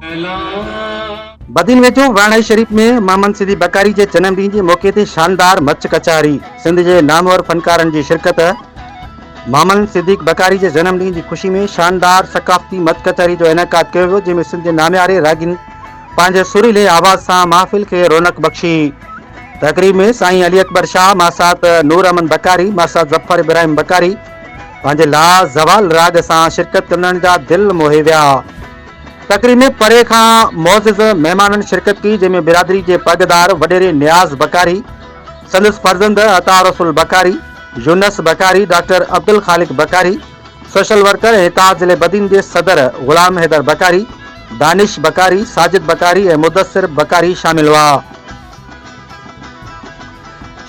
बदीन वेझो वाराणसी शरीफ में मोहम्मद सिद्दीक बकारी के जन्मदिन के मौके ते शानदार मच कचारी सिंध के नामवर फनकारन की शिरकत। मोहम्मद सिद्दीक बकारी के जन्मदिन की खुशी में शानदार सकाफती मच कचारी जो इनकाद किया वियो, जंहिंमें सिंध के नामियारे रागिन पंहिंजे सुरीले आवाज़ से महफ़िल के रौनक बख्शी। तकरीब में साईं अली अकबर शाह, मासात नूर अहमद बकारी, मासात जफर इब्राहिम बकारी पंहिंजे लाजवाल राग से शिरकत करण जा दिल मोहे विया। तकरीब में परे का मोअज़्ज़िज़ मेहमान शिरकत की, जंहिंमें बिरादरी के पगदार वडेरे नियाज़ बकारी, संदस Farzand Ata Rasool Bakari, Younus Bakari, doctor Abdul Khaliq Bakari, social worker Taj Badin के सदर गुलाम हैदर बकारी, दानिश बकारी, साजिद बकारी और मुदस्सिर बकारी शामिल हुआ।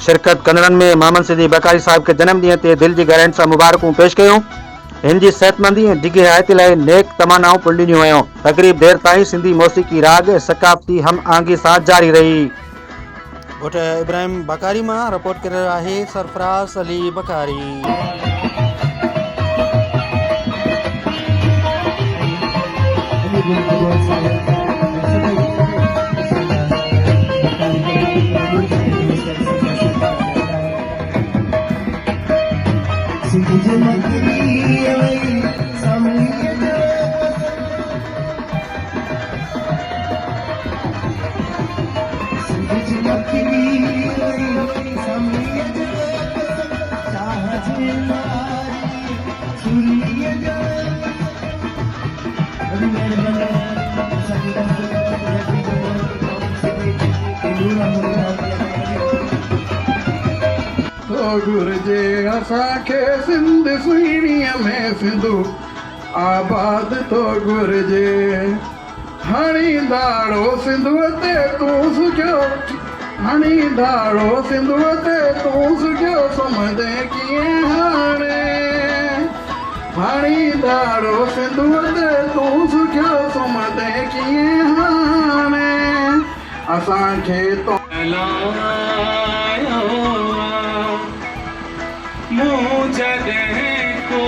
शिरकत कंदड़न में मोहम्मद सिद्दीक बकारी साहब के जन्मदिन ते दिल की गहराइयुनि सां मुबारकूं पेश कयूं। इनकी सेहतमंदी और डिघी हयाती लाइ नेक तमन्नाऊं पुरलियूं वयूं। तकरीब देर ताईं सिंधी मौसीकी राग सकाफती हम आंगी सां जारी रही। ॻोठ इब्राहिम बकारी मां रिपोर्ट करे रहियो आहे सरफराज़ अली बकारी। घुर्जे असांखे सिंध सुहिणीअ में सिंधु आबाद तो घुर्जे। हणींदाड़ो सिंधुअ ते तूं सुखियो, हणींदाड़ो सिंधुअ ते तूं सुखियो, सुम्हंदे कीअं हाणे। हणींदाड़ो सिंधुअ ते तूं सुखियो, सुम्हंदे कीअं हाणे। असांखे तो मूं जॾहिं को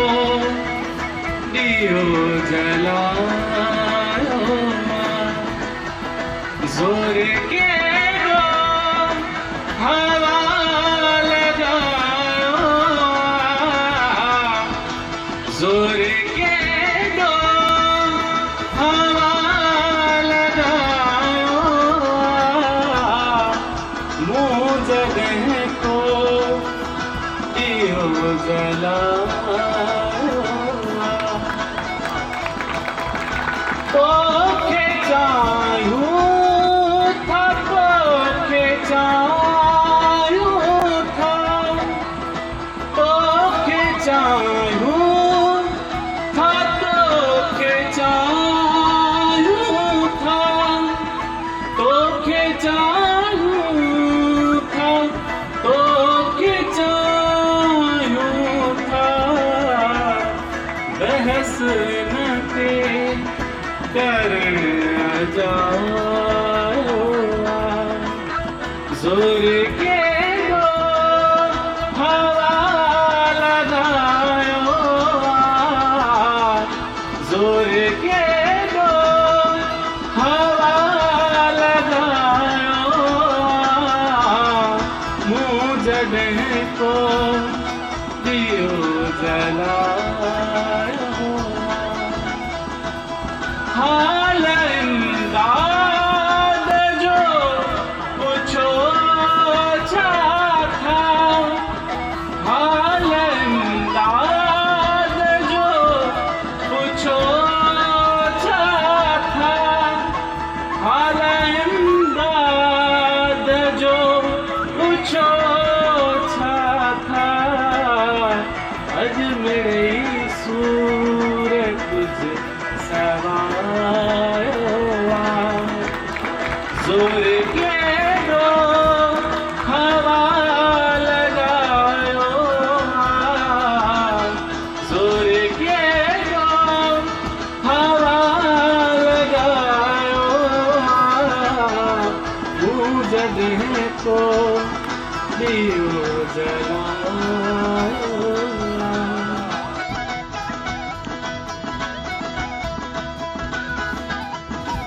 ॾियो जलायो, ज़ोर केॾो हवा लॻायो, ज़ोर केॾो हवा लॻायो। मूं जॾहिं को तोखे चाहियूं था, तोखे चाहियूं था, तोखे चाहियूं था, तोखे चाहियूं था, तोखे चाहियूं था, तोखे चाहियूं था। बहस न ते करण जाओ, ज़ोर केॾो हवा लॻायो, ज़ोर केॾो हवा लॻायो। मूं जॾहिं को ॾियो जलायो, हाल इमदाद जो पुछो छा था, हाल इमदाद जो पुछो छा था, हाल इमदाद जो पुछो छा था। अॼु मेरी सूर कुझ सवायो, ज़ोर केॾो हवा लॻायो, ज़ोर केॾो हवा लॻायो। मूं जॾहिं को ॾियो जलायो,